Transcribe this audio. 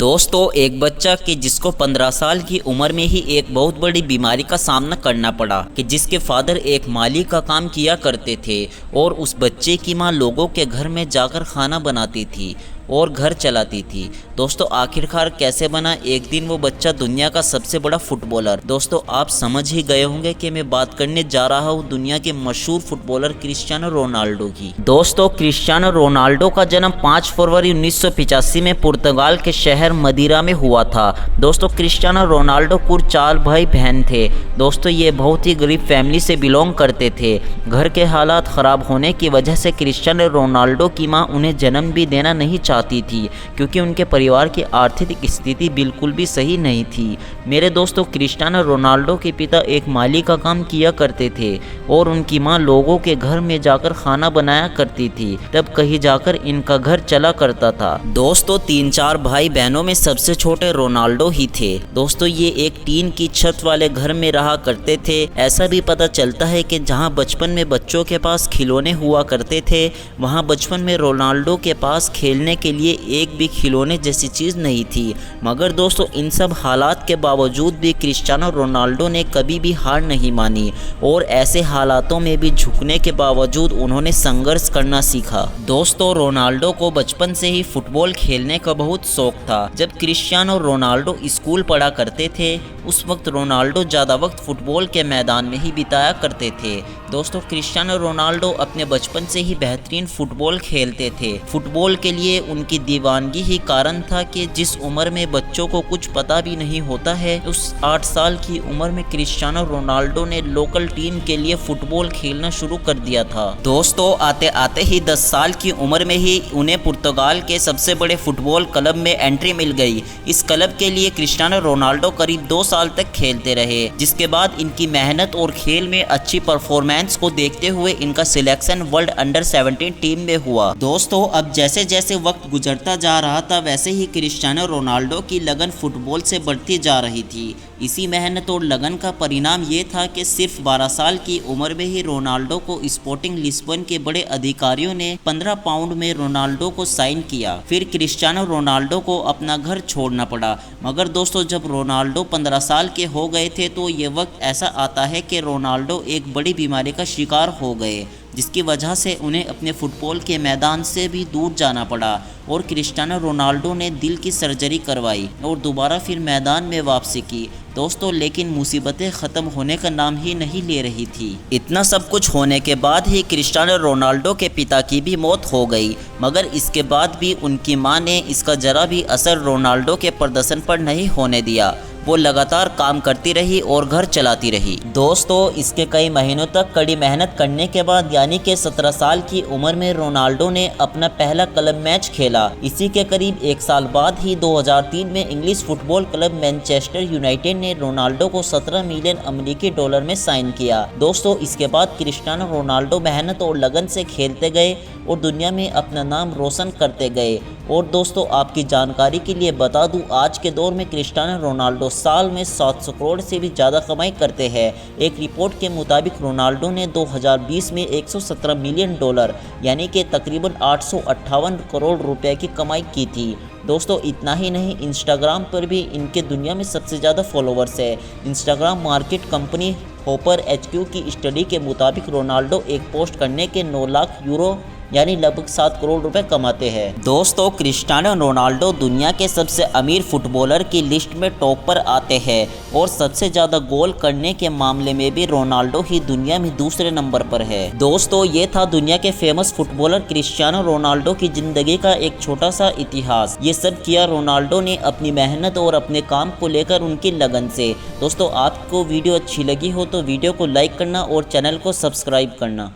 दोस्तों, एक बच्चा कि जिसको 15 साल की उम्र में ही एक बहुत बड़ी बीमारी का सामना करना पड़ा कि जिसके फादर एक माली का काम किया करते थे और उस बच्चे की मां लोगों के घर में जाकर खाना बनाती थी और घर चलाती थी। दोस्तों, आखिरकार कैसे बना एक दिन वो बच्चा दुनिया का सबसे बड़ा फुटबॉलर। दोस्तों, आप समझ ही गए होंगे कि मैं बात करने जा रहा हूँ दुनिया के मशहूर फुटबॉलर क्रिस्टियानो रोनाल्डो की। दोस्तों, क्रिस्टियानो रोनाल्डो का जन्म 5 फरवरी 1985 में पुर्तगाल के शहर मदीरा में हुआ था। दोस्तों, क्रिस्टियानो रोनाल्डो कुल 4 भाई बहन थे। दोस्तों, ये बहुत ही गरीब फैमिली से बिलोंग करते थे। घर के हालात ख़राब होने की वजह से क्रिस्टियानो रोनाल्डो की माँ उन्हें जन्म भी देना नहीं चाहती थी, क्योंकि उनके परिवार की आर्थिक स्थिति बिल्कुल भी सही नहीं थी। मेरे दोस्तों, क्रिस्टियानो रोनाल्डो के पिता एक माली का काम किया करते थे और उनकी मां लोगों के घर में जाकर खाना बनाया करती थी। तब कहीं जाकर इनका घर चला करता था। दोस्तों, 3-4 भाई बहनों में सबसे छोटे रोनाल्डो ही थे। दोस्तों, ये एक टीन की छत वाले घर में रहा करते थे। ऐसा भी पता चलता है कि जहां बचपन में बच्चों के पास खिलौने हुआ करते थे, वहां बचपन में रोनाल्डो के पास खेलने के लिए एक भी खिलौने जैसी चीज़ नहीं थी। मगर दोस्तों, इन सब हालात के बावजूद भी क्रिस्टियानो रोनाल्डो ने कभी भी हार नहीं मानी और ऐसे हालातों में भी झुकने के बावजूद उन्होंने संघर्ष करना सीखा। दोस्तों, रोनाल्डो को बचपन से ही फुटबॉल खेलने का बहुत शौक था। जब क्रिस्टियानो रोनाल्डो स्कूल पढ़ा करते थे, उस वक्त रोनाल्डो ज़्यादा वक्त फुटबॉल के मैदान में ही बिताया करते थे। दोस्तों, क्रिस्टियानो रोनाल्डो अपने बचपन से ही बेहतरीन फुटबॉल खेलते थे। फुटबॉल के लिए उनकी दीवानगी ही कारण था कि जिस उम्र में बच्चों को कुछ पता भी नहीं होता है, उस 8 साल की उम्र में क्रिस्टियानो रोनाल्डो ने लोकल टीम के लिए फुटबॉल खेलना शुरू कर दिया था। दोस्तों, आते आते ही 10 साल की उम्र में ही उन्हें पुर्तगाल के सबसे बड़े फुटबॉल क्लब में एंट्री मिल गई। इस क्लब के लिए क्रिस्टियानो रोनाल्डो करीब 2 साल तक खेलते रहे, जिसके बाद इनकी मेहनत और खेल में अच्छी परफॉर्मेंस को देखते हुए इनका सिलेक्शन वर्ल्ड अंडर 17 टीम में हुआ। दोस्तों, अब जैसे जैसे वक्त गुजरता जा रहा था, वैसे ही क्रिस्टियानो रोनाल्डो की लगन फुटबॉल से बढ़ती जा रही थी। इसी मेहनत और लगन का परिणाम ये था कि सिर्फ 12 साल की उम्र में ही रोनाल्डो को स्पोर्टिंग लिस्बन के बड़े अधिकारियों ने 15 पाउंड में रोनाल्डो को साइन किया। फिर क्रिस्टियानो रोनाल्डो को अपना घर छोड़ना पड़ा। मगर दोस्तों, जब रोनाल्डो 15 साल के हो गए थे, तो ये वक्त ऐसा आता है कि रोनाल्डो एक बड़ी बीमारी का शिकार हो गए, जिसकी वजह से उन्हें अपने फुटबॉल के मैदान से भी दूर जाना पड़ा और क्रिस्टियानो रोनाल्डो ने दिल की सर्जरी करवाई और दोबारा फिर मैदान में वापसी की। दोस्तों, लेकिन मुसीबतें ख़त्म होने का नाम ही नहीं ले रही थी। इतना सब कुछ होने के बाद ही क्रिस्टियानो रोनाल्डो के पिता की भी मौत हो गई, मगर इसके बाद भी उनकी मां ने इसका ज़रा भी असर रोनाल्डो के प्रदर्शन पर नहीं होने दिया। वो लगातार काम करती रही और घर चलाती रही। दोस्तों, इसके कई महीनों तक कड़ी मेहनत करने के बाद यानी कि 17 साल की उम्र में रोनाल्डो ने अपना पहला क्लब मैच खेला। इसी के करीब 1 साल बाद ही 2003 में English football club Manchester United ने रोनाल्डो को 17 मिलियन अमेरिकी डॉलर में साइन किया। दोस्तों, इसके बाद क्रिस्टियानो रोनाल्डो मेहनत और लगन से खेलते गए और दुनिया में अपना नाम रोशन करते गए। और दोस्तों, आपकी जानकारी के लिए बता दूं, आज के दौर में क्रिस्टियानो रोनाल्डो साल में 700 करोड़ से भी ज़्यादा कमाई करते हैं। एक रिपोर्ट के मुताबिक रोनाल्डो ने 2020 में 117 मिलियन डॉलर यानी कि तकरीबन 858 करोड़ रुपए की कमाई की थी। दोस्तों, इतना ही नहीं, इंस्टाग्राम पर भी इनके दुनिया में सबसे ज़्यादा फॉलोवर्स है। Instagram market company hopper HQ की स्टडी के मुताबिक रोनाल्डो एक पोस्ट करने के 9 लाख यूरो यानी लगभग 7 करोड़ रुपए कमाते हैं। दोस्तों, क्रिस्टियानो रोनाल्डो दुनिया के सबसे अमीर फुटबॉलर की लिस्ट में टॉप पर आते हैं और सबसे ज़्यादा गोल करने के मामले में भी रोनाल्डो ही दुनिया में दूसरे नंबर पर है। दोस्तों, ये था दुनिया के फेमस फुटबॉलर क्रिस्टियानो रोनाल्डो की ज़िंदगी का एक छोटा सा इतिहास। ये सब किया रोनाल्डो ने अपनी मेहनत और अपने काम को लेकर उनकी लगन से। दोस्तों, आपको वीडियो अच्छी लगी हो तो वीडियो को लाइक करना और चैनल को सब्सक्राइब करना।